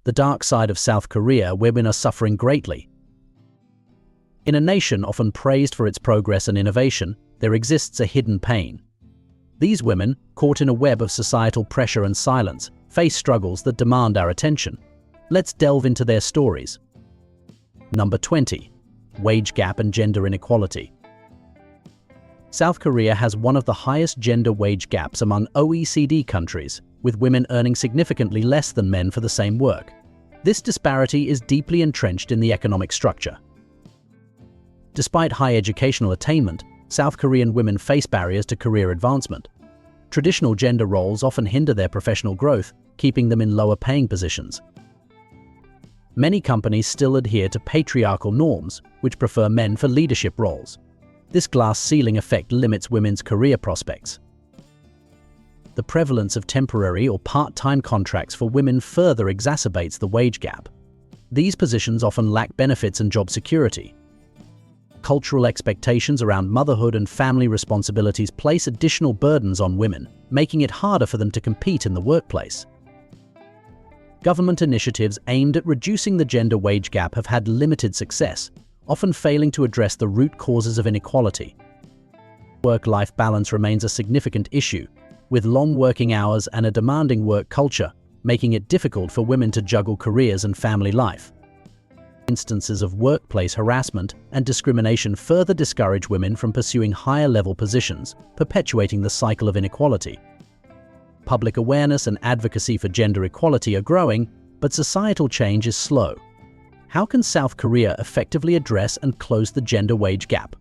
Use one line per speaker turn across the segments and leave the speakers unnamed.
the dark side of South Korea, where women are suffering greatly. In a nation often praised for its progress and innovation, there exists a hidden pain. These women, caught in a web of societal pressure and silence, face struggles that demand our attention. Let's delve into their stories. Number 20. Wage gap and gender inequality. South Korea has one of the highest gender wage gaps among OECD countries, with women earning significantly less than men for the same work. This disparity is deeply entrenched in the economic structure. Despite high educational attainment, South Korean women face barriers to career advancement. Traditional gender roles often hinder their professional growth, keeping them in lower-paying positions. Many companies still adhere to patriarchal norms, which prefer men for leadership roles. This glass ceiling effect limits women's career prospects. The prevalence of temporary or part-time contracts for women further exacerbates the wage gap. These positions often lack benefits and job security. Cultural expectations around motherhood and family responsibilities place additional burdens on women, making it harder for them to compete in the workplace. Government initiatives aimed at reducing the gender wage gap have had limited success, often failing to address the root causes of inequality. Work-life balance remains a significant issue, with long working hours and a demanding work culture, making it difficult for women to juggle careers and family life. Instances of workplace harassment and discrimination further discourage women from pursuing higher-level positions, perpetuating the cycle of inequality. Public awareness and advocacy for gender equality are growing, but societal change is slow. How can South Korea effectively address and close the gender wage gap?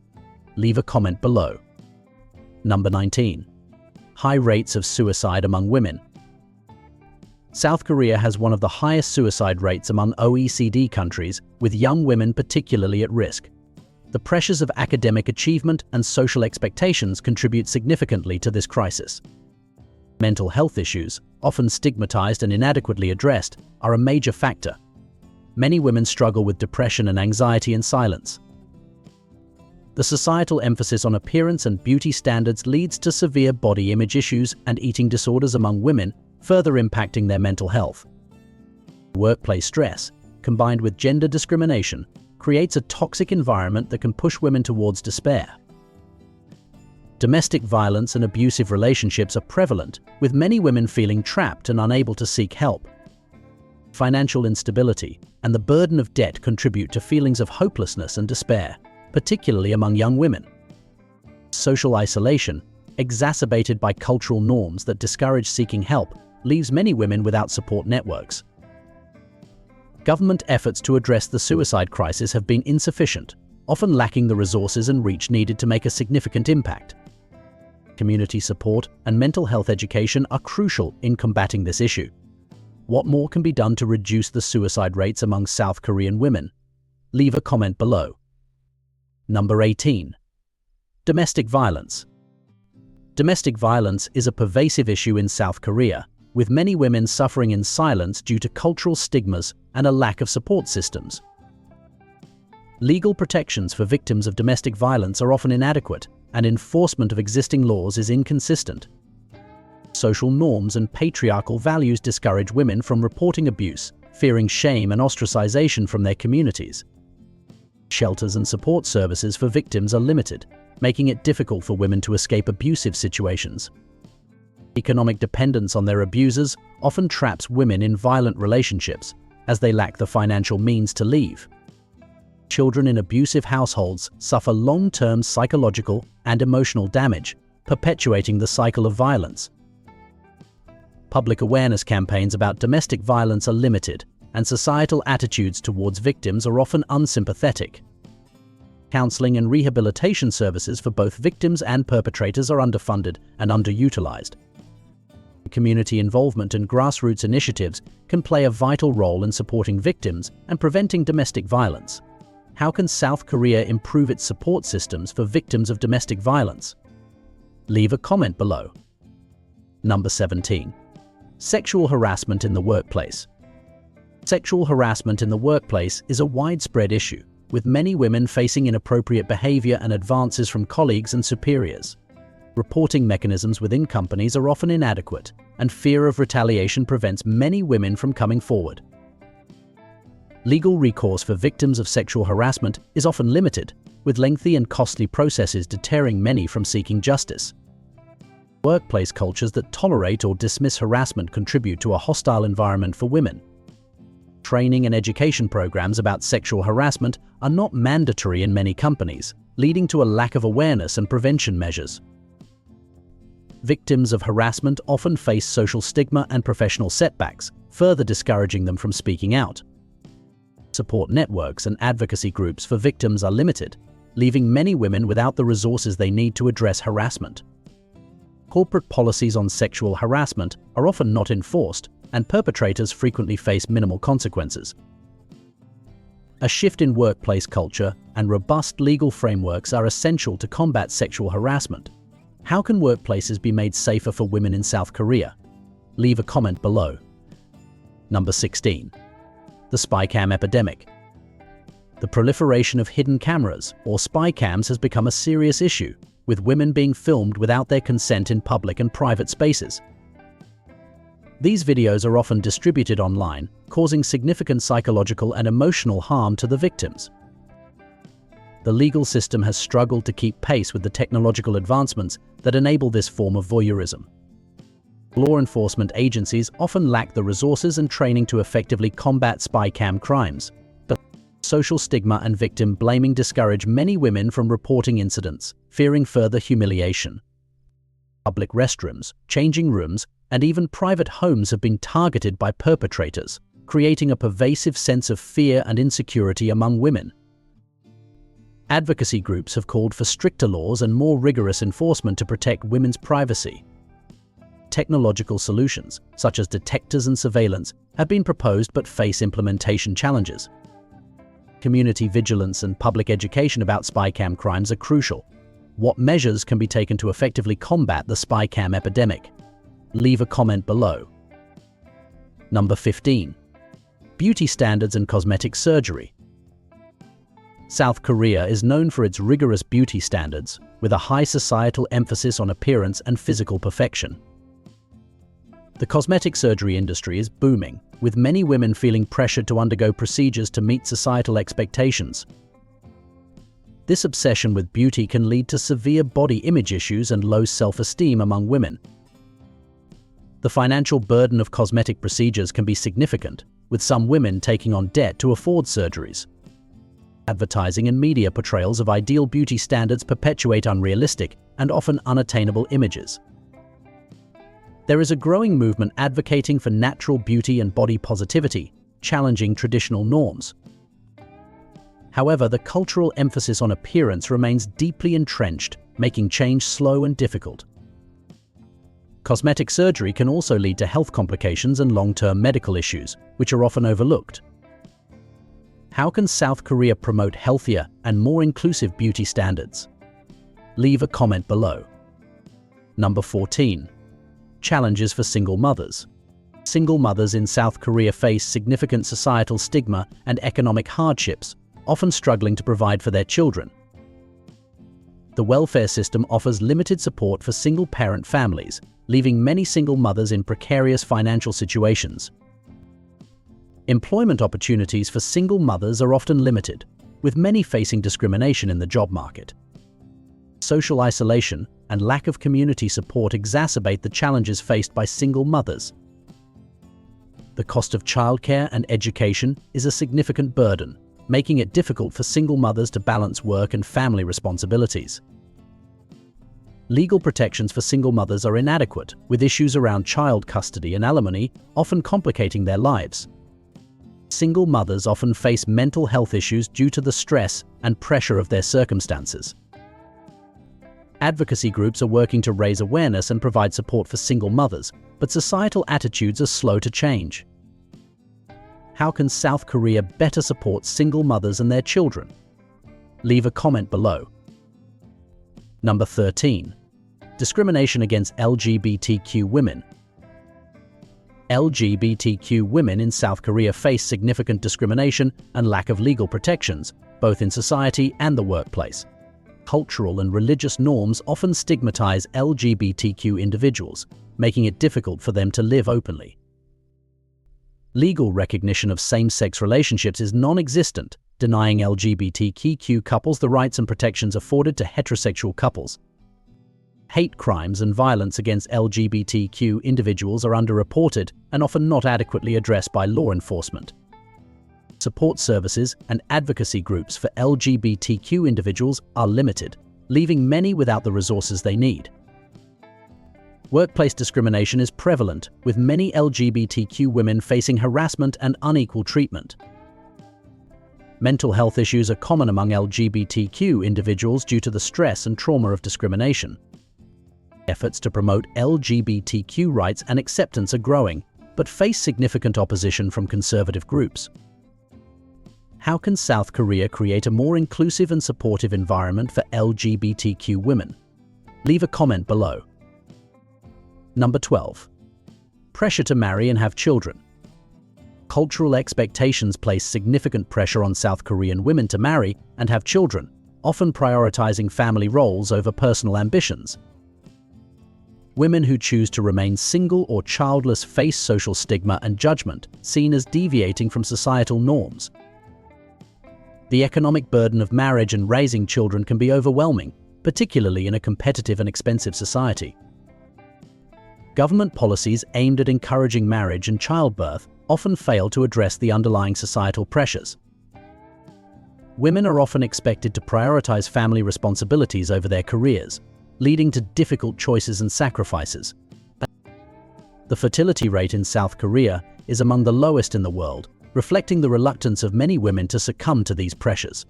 Leave a comment below. Number 19. High rates of suicide among women. South Korea has one of the highest suicide rates among OECD countries, with young women particularly at risk. The pressures of academic achievement and social expectations contribute significantly to this crisis. Mental health issues, often stigmatized and inadequately addressed, are a major factor. Many women struggle with depression and anxiety in silence. The societal emphasis on appearance and beauty standards leads to severe body image issues and eating disorders among women, further impacting their mental health. Workplace stress, combined with gender discrimination, creates a toxic environment that can push women towards despair. Domestic violence and abusive relationships are prevalent, with many women feeling trapped and unable to seek help. Financial instability and the burden of debt contribute to feelings of hopelessness and despair, particularly among young women. Social isolation, exacerbated by cultural norms that discourage seeking help, leaves many women without support networks. Government efforts to address the suicide crisis have been insufficient, often lacking the resources and reach needed to make a significant impact. Community support and mental health education are crucial in combating this issue. What more can be done to reduce the suicide rates among South Korean women? Leave a comment below. Number 18. Domestic violence. Domestic violence is a pervasive issue in South Korea, with many women suffering in silence due to cultural stigmas and a lack of support systems. Legal protections for victims of domestic violence are often inadequate, and enforcement of existing laws is inconsistent. Social norms and patriarchal values discourage women from reporting abuse, fearing shame and ostracization from their communities. Shelters and support services for victims are limited, making it difficult for women to escape abusive situations. Economic dependence on their abusers often traps women in violent relationships, as they lack the financial means to leave. Children in abusive households suffer long-term psychological and emotional damage, perpetuating the cycle of violence. Public awareness campaigns about domestic violence are limited, and societal attitudes towards victims are often unsympathetic. Counseling and rehabilitation services for both victims and perpetrators are underfunded and underutilized. Community involvement and grassroots initiatives can play a vital role in supporting victims and preventing domestic violence. How can South Korea improve its support systems for victims of domestic violence? Leave a comment below. Number 17. Sexual harassment in the workplace. Sexual harassment in the workplace is a widespread issue, with many women facing inappropriate behavior and advances from colleagues and superiors. Reporting mechanisms within companies are often inadequate, and fear of retaliation prevents many women from coming forward. Legal recourse for victims of sexual harassment is often limited, with lengthy and costly processes deterring many from seeking justice. Workplace cultures that tolerate or dismiss harassment contribute to a hostile environment for women. Training and education programs about sexual harassment are not mandatory in many companies, leading to a lack of awareness and prevention measures. Victims of harassment often face social stigma and professional setbacks, further discouraging them from speaking out. Support networks and advocacy groups for victims are limited, leaving many women without the resources they need to address harassment. Corporate policies on sexual harassment are often not enforced, and perpetrators frequently face minimal consequences. A shift in workplace culture and robust legal frameworks are essential to combat sexual harassment. How can workplaces be made safer for women in South Korea? Leave a comment below. Number 16. The spy cam epidemic. The proliferation of hidden cameras, or spy cams, has become a serious issue, with women being filmed without their consent in public and private spaces. These videos are often distributed online, causing significant psychological and emotional harm to the victims. The legal system has struggled to keep pace with the technological advancements that enable this form of voyeurism. Law enforcement agencies often lack the resources and training to effectively combat spy cam crimes. But social stigma and victim blaming discourage many women from reporting incidents, fearing further humiliation. Public restrooms, changing rooms, and even private homes have been targeted by perpetrators, creating a pervasive sense of fear and insecurity among women. Advocacy groups have called for stricter laws and more rigorous enforcement to protect women's privacy. Technological solutions, such as detectors and surveillance, have been proposed but face implementation challenges. Community vigilance and public education about spy cam crimes are crucial. What measures can be taken to effectively combat the spy cam epidemic? Leave a comment below. Number 15. Beauty standards and cosmetic surgery. South Korea is known for its rigorous beauty standards, with a high societal emphasis on appearance and physical perfection. The cosmetic surgery industry is booming, with many women feeling pressured to undergo procedures to meet societal expectations. This obsession with beauty can lead to severe body image issues and low self-esteem among women. The financial burden of cosmetic procedures can be significant, with some women taking on debt to afford surgeries. Advertising and media portrayals of ideal beauty standards perpetuate unrealistic and often unattainable images. There is a growing movement advocating for natural beauty and body positivity, challenging traditional norms. However, the cultural emphasis on appearance remains deeply entrenched, making change slow and difficult. Cosmetic surgery can also lead to health complications and long-term medical issues, which are often overlooked. How can South Korea promote healthier and more inclusive beauty standards? Leave a comment below. Number 14. Challenges for single mothers. Single mothers in South Korea face significant societal stigma and economic hardships, often struggling to provide for their children. The welfare system offers limited support for single-parent families, leaving many single mothers in precarious financial situations. Employment opportunities for single mothers are often limited, with many facing discrimination in the job market. Social isolation and lack of community support exacerbate the challenges faced by single mothers. The cost of childcare and education is a significant burden, making it difficult for single mothers to balance work and family responsibilities. Legal protections for single mothers are inadequate, with issues around child custody and alimony often complicating their lives. Single mothers often face mental health issues due to the stress and pressure of their circumstances. Advocacy groups are working to raise awareness and provide support for single mothers, but societal attitudes are slow to change. How can South Korea better support single mothers and their children? Leave a comment below. Number 13. Discrimination against LGBTQ women. LGBTQ women in South Korea face significant discrimination and lack of legal protections, both in society and the workplace. Cultural and religious norms often stigmatize LGBTQ individuals, making it difficult for them to live openly. Legal recognition of same-sex relationships is non-existent, denying LGBTQ couples the rights and protections afforded to heterosexual couples. Hate crimes and violence against LGBTQ individuals are underreported and often not adequately addressed by law enforcement. Support services and advocacy groups for LGBTQ individuals are limited, leaving many without the resources they need. Workplace discrimination is prevalent, with many LGBTQ women facing harassment and unequal treatment. Mental health issues are common among LGBTQ individuals due to the stress and trauma of discrimination. Efforts to promote LGBTQ rights and acceptance are growing, but face significant opposition from conservative groups. How can South Korea create a more inclusive and supportive environment for LGBTQ women? Leave a comment below. Number 12. Pressure to marry and have children. Cultural expectations place significant pressure on South Korean women to marry and have children, often prioritizing family roles over personal ambitions. Women who choose to remain single or childless face social stigma and judgment, seen as deviating from societal norms. The economic burden of marriage and raising children can be overwhelming, particularly in a competitive and expensive society. Government policies aimed at encouraging marriage and childbirth often fail to address the underlying societal pressures. Women are often expected to prioritize family responsibilities over their careers, leading to difficult choices and sacrifices. The fertility rate in South Korea is among the lowest in the world, reflecting the reluctance of many women to succumb to these pressures.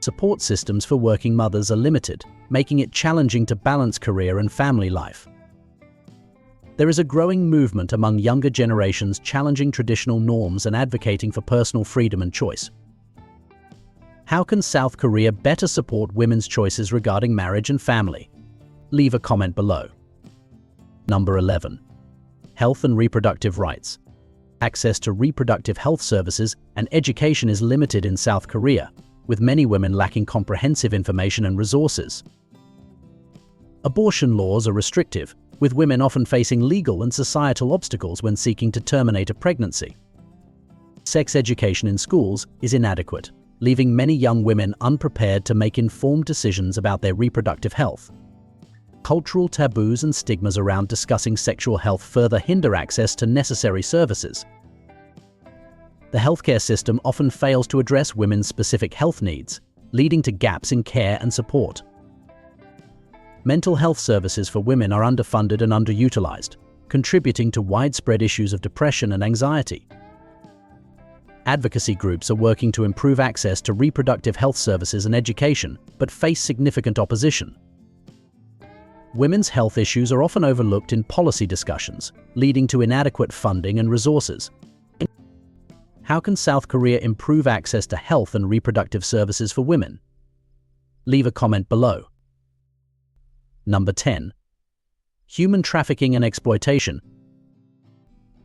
Support systems for working mothers are limited, making it challenging to balance career and family life. There is a growing movement among younger generations challenging traditional norms and advocating for personal freedom and choice. How can South Korea better support women's choices regarding marriage and family? Leave a comment below. Number 11. Health and reproductive rights. Access to reproductive health services and education is limited in South Korea, with many women lacking comprehensive information and resources. Abortion laws are restrictive, with women often facing legal and societal obstacles when seeking to terminate a pregnancy. Sex education in schools is inadequate, leaving many young women unprepared to make informed decisions about their reproductive health. Cultural taboos and stigmas around discussing sexual health further hinder access to necessary services. The healthcare system often fails to address women's specific health needs, leading to gaps in care and support. Mental health services for women are underfunded and underutilized, contributing to widespread issues of depression and anxiety. Advocacy groups are working to improve access to reproductive health services and education, but face significant opposition. Women's health issues are often overlooked in policy discussions, leading to inadequate funding and resources. How can South Korea improve access to health and reproductive services for women? Leave a comment below. Number 10. Human trafficking and exploitation.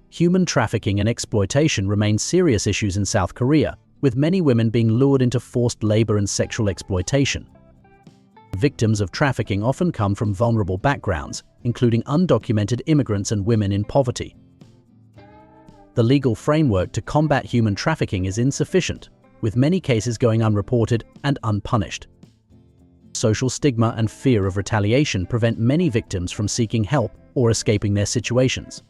Human trafficking and exploitation remain serious issues in South Korea, with many women being lured into forced labor and sexual exploitation. Victims of trafficking often come from vulnerable backgrounds, including undocumented immigrants and women in poverty. The legal framework to combat human trafficking is insufficient, with many cases going unreported and unpunished. Social stigma and fear of retaliation prevent many victims from seeking help or escaping their situations.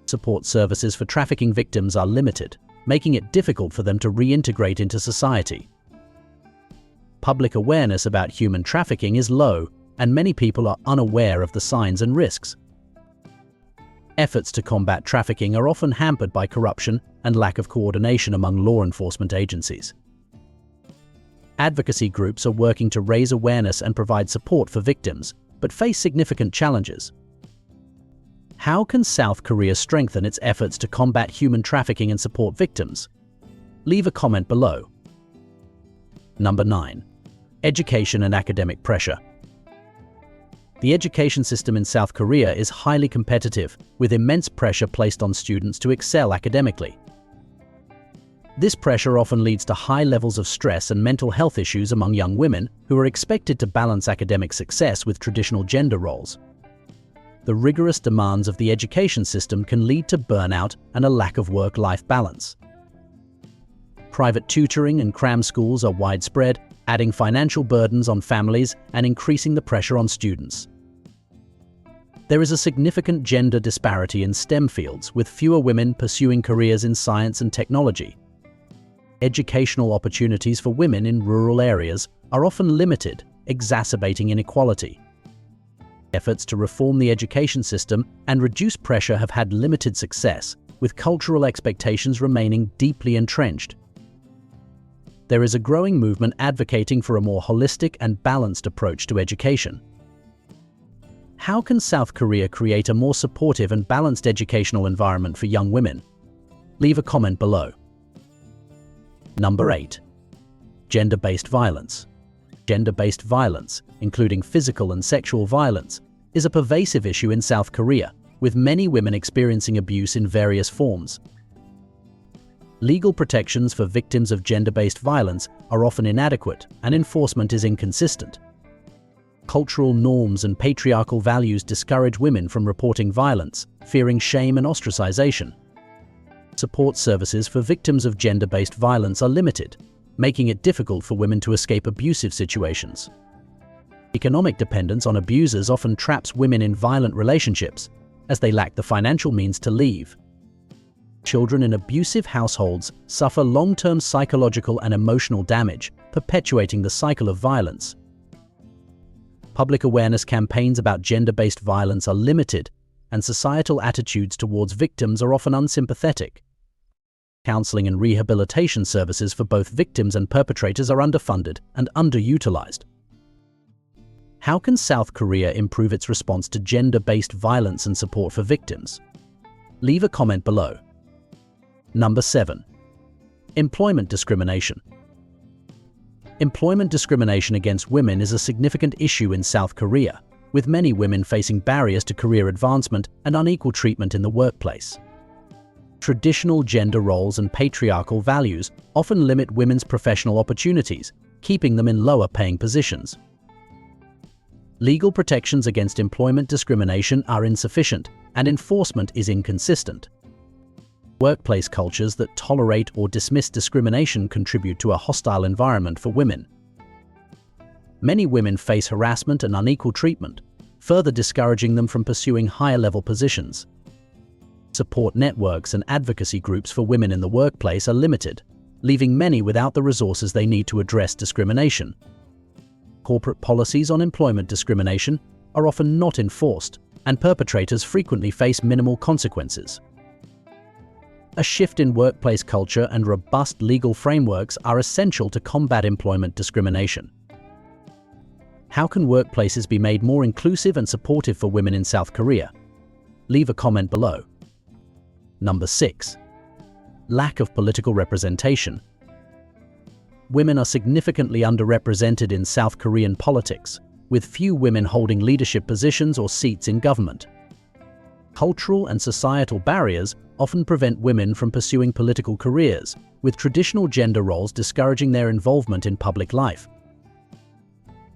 Support services for trafficking victims are limited, making it difficult for them to reintegrate into society. Public awareness about human trafficking is low, and many people are unaware of the signs and risks. Efforts to combat trafficking are often hampered by corruption and lack of coordination among law enforcement agencies. Advocacy groups are working to raise awareness and provide support for victims, but face significant challenges. How can South Korea strengthen its efforts to combat human trafficking and support victims? Leave a comment below. Number 9. Education and academic pressure. The education system in South Korea is highly competitive, with immense pressure placed on students to excel academically. This pressure often leads to high levels of stress and mental health issues among young women who are expected to balance academic success with traditional gender roles. the rigorous demands of the education system can lead to burnout and a lack of work-life balance. Private tutoring and cram schools are widespread, adding financial burdens on families and increasing the pressure on students. There is a significant gender disparity in STEM fields, with fewer women pursuing careers in science and technology. Educational opportunities for women in rural areas are often limited, exacerbating inequality. Efforts to reform the education system and reduce pressure have had limited success, with cultural expectations remaining deeply entrenched. There is a growing movement advocating for a more holistic and balanced approach to education. How can South Korea create a more supportive and balanced educational environment for young women? Leave a comment below. Number 8. Gender-based violence. Gender-based violence, including physical and sexual violence, is a pervasive issue in South Korea, with many women experiencing abuse in various forms. Legal protections for victims of gender-based violence are often inadequate, and enforcement is inconsistent. Cultural norms and patriarchal values discourage women from reporting violence, fearing shame and ostracization. Support services for victims of gender-based violence are limited, making it difficult for women to escape abusive situations. Economic dependence on abusers often traps women in violent relationships, as they lack the financial means to leave. Children in abusive households suffer long-term psychological and emotional damage, perpetuating the cycle of violence. Public awareness campaigns about gender-based violence are limited, and societal attitudes towards victims are often unsympathetic. Counseling and rehabilitation services for both victims and perpetrators are underfunded and underutilized. How can South Korea improve its response to gender-based violence and support for victims? Leave a comment below. Number 7. Employment discrimination. Employment discrimination against women is a significant issue in South Korea, with many women facing barriers to career advancement and unequal treatment in the workplace. Traditional gender roles and patriarchal values often limit women's professional opportunities, keeping them in lower-paying positions. Legal protections against employment discrimination are insufficient, and enforcement is inconsistent. Workplace cultures that tolerate or dismiss discrimination contribute to a hostile environment for women. Many women face harassment and unequal treatment, further discouraging them from pursuing higher-level positions. Support networks and advocacy groups for women in the workplace are limited, leaving many without the resources they need to address discrimination. Corporate policies on employment discrimination are often not enforced, and perpetrators frequently face minimal consequences. A shift in workplace culture and robust legal frameworks are essential to combat employment discrimination. How can workplaces be made more inclusive and supportive for women in South Korea? Leave a comment below. Number 6. Lack of political representation. Women are significantly underrepresented in South Korean politics, with few women holding leadership positions or seats in government. Cultural and societal barriers often prevent women from pursuing political careers, with traditional gender roles discouraging their involvement in public life.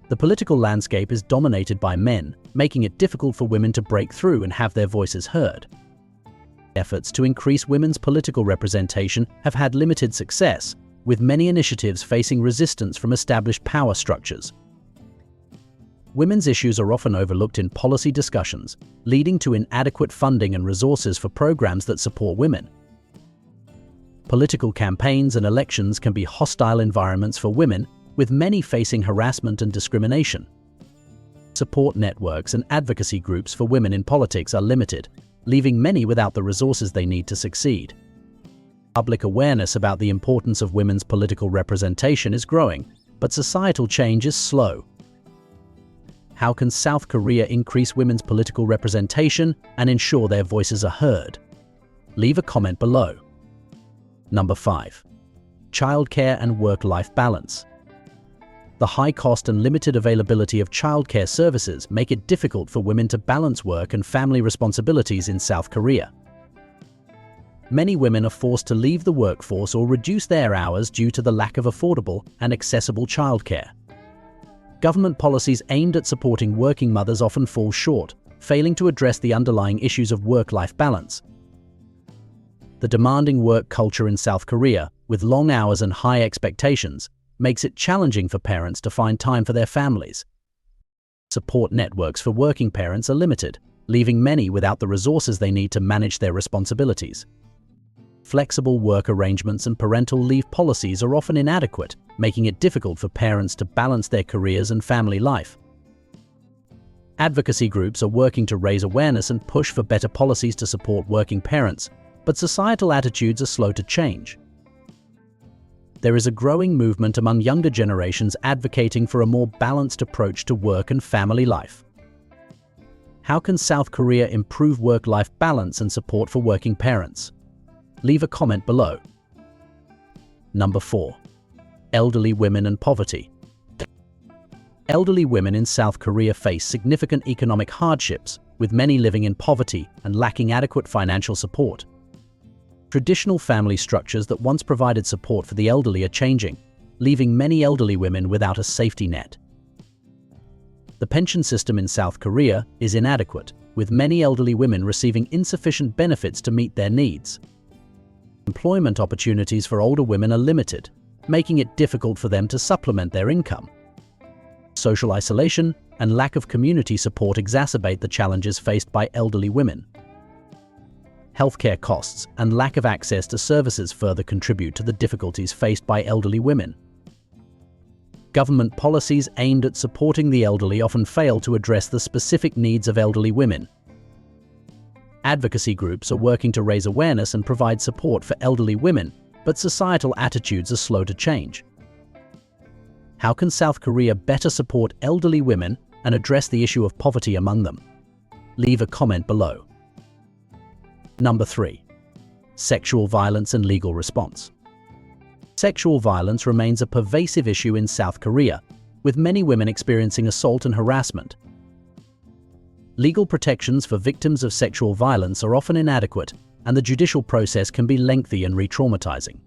The political landscape is dominated by men, making it difficult for women to break through and have their voices heard. Efforts to increase women's political representation have had limited success, with many initiatives facing resistance from established power structures. Women's issues are often overlooked in policy discussions, leading to inadequate funding and resources for programs that support women. Political campaigns and elections can be hostile environments for women, with many facing harassment and discrimination. Support networks and advocacy groups for women in politics are limited, leaving many without the resources they need to succeed. Public awareness about the importance of women's political representation is growing, but societal change is slow. How can South Korea increase women's political representation and ensure their voices are heard? Leave a comment below. Number 5. Childcare and work-life balance. The high cost and limited availability of childcare services make it difficult for women to balance work and family responsibilities in South Korea. Many women are forced to leave the workforce or reduce their hours due to the lack of affordable and accessible childcare. Government policies aimed at supporting working mothers often fall short, failing to address the underlying issues of work-life balance. The demanding work culture in South Korea, with long hours and high expectations, makes it challenging for parents to find time for their families. Support networks for working parents are limited, leaving many without the resources they need to manage their responsibilities. Flexible work arrangements and parental leave policies are often inadequate, making it difficult for parents to balance their careers and family life. Advocacy groups are working to raise awareness and push for better policies to support working parents, but societal attitudes are slow to change. There is a growing movement among younger generations advocating for a more balanced approach to work and family life. How can South Korea improve work-life balance and support for working parents? Leave a comment below. Number 4. Elderly women and poverty. Elderly women in South Korea face significant economic hardships, with many living in poverty and lacking adequate financial support. Traditional family structures that once provided support for the elderly are changing, leaving many elderly women without a safety net. The pension system in South Korea is inadequate, with many elderly women receiving insufficient benefits to meet their needs. Employment opportunities for older women are limited, making it difficult for them to supplement their income. Social isolation and lack of community support exacerbate the challenges faced by elderly women. Healthcare costs and lack of access to services further contribute to the difficulties faced by elderly women. Government policies aimed at supporting the elderly often fail to address the specific needs of elderly women. Advocacy groups are working to raise awareness and provide support for elderly women, but societal attitudes are slow to change. How can South Korea better support elderly women and address the issue of poverty among them? Leave a comment below. Number 3. Sexual violence and legal response. Sexual violence remains a pervasive issue in South Korea, with many women experiencing assault and harassment. Legal protections for victims of sexual violence are often inadequate, and the judicial process can be lengthy and re-traumatizing.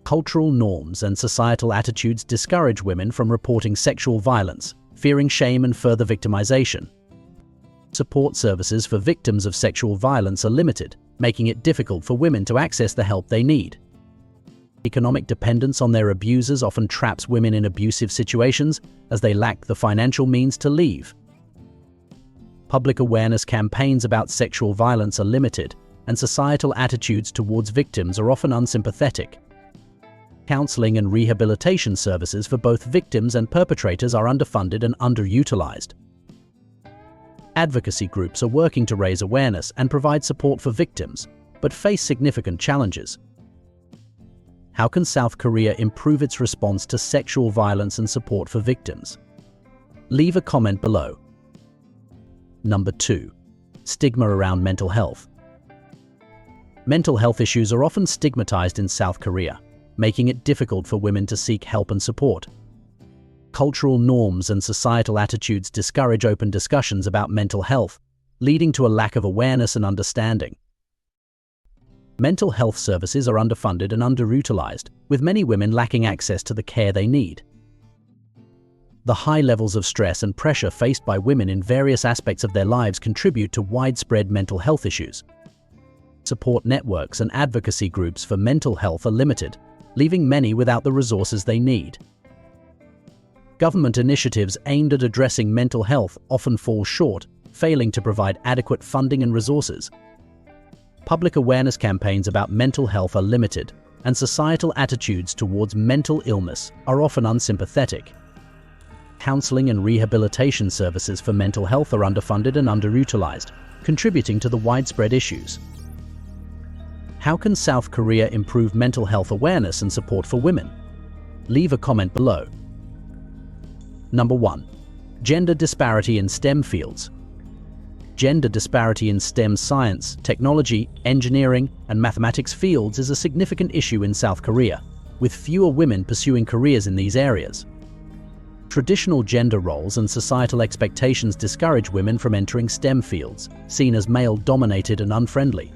Cultural norms and societal attitudes discourage women from reporting sexual violence, fearing shame and further victimization. Support services for victims of sexual violence are limited, making it difficult for women to access the help they need. Economic dependence on their abusers often traps women in abusive situations, as they lack the financial means to leave. Public awareness campaigns about sexual violence are limited, and societal attitudes towards victims are often unsympathetic. Counseling and rehabilitation services for both victims and perpetrators are underfunded and underutilized. Advocacy groups are working to raise awareness and provide support for victims, but face significant challenges. How can South Korea improve its response to sexual violence and support for victims? Leave a comment below. Number 2. Stigma around mental health. Mental health issues are often stigmatized in South Korea, making it difficult for women to seek help and support. Cultural norms and societal attitudes discourage open discussions about mental health, leading to a lack of awareness and understanding. Mental health services are underfunded and underutilized, with many women lacking access to the care they need. The high levels of stress and pressure faced by women in various aspects of their lives contribute to widespread mental health issues. Support networks and advocacy groups for mental health are limited, leaving many without the resources they need. Government initiatives aimed at addressing mental health often fall short, failing to provide adequate funding and resources. Public awareness campaigns about mental health are limited, and societal attitudes towards mental illness are often unsympathetic. Counseling and rehabilitation services for mental health are underfunded and underutilized, contributing to the widespread issues. How can South Korea improve mental health awareness and support for women? Leave a comment below. Number 1. Gender disparity in STEM fields. Gender disparity in STEM science, technology, engineering, and mathematics fields is a significant issue in South Korea, with fewer women pursuing careers in these areas. Traditional gender roles and societal expectations discourage women from entering STEM fields, seen as male-dominated and unfriendly.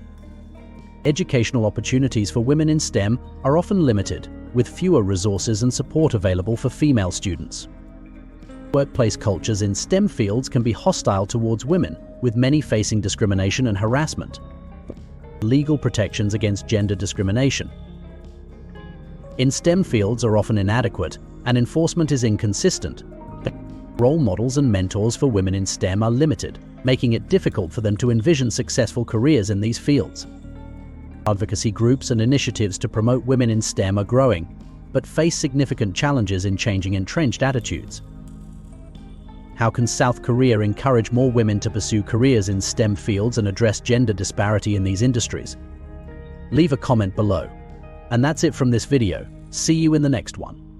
Educational opportunities for women in STEM are often limited, with fewer resources and support available for female students. Workplace cultures in STEM fields can be hostile towards women, with many facing discrimination and harassment. Legal protections against gender discrimination. In STEM fields are often inadequate, and enforcement is inconsistent. Role models and mentors for women in STEM are limited, making it difficult for them to envision successful careers in these fields. Advocacy groups and initiatives to promote women in STEM are growing, but face significant challenges in changing entrenched attitudes. How can South Korea encourage more women to pursue careers in STEM fields and address gender disparity in these industries? Leave a comment below. And that's it from this video. See you in the next one.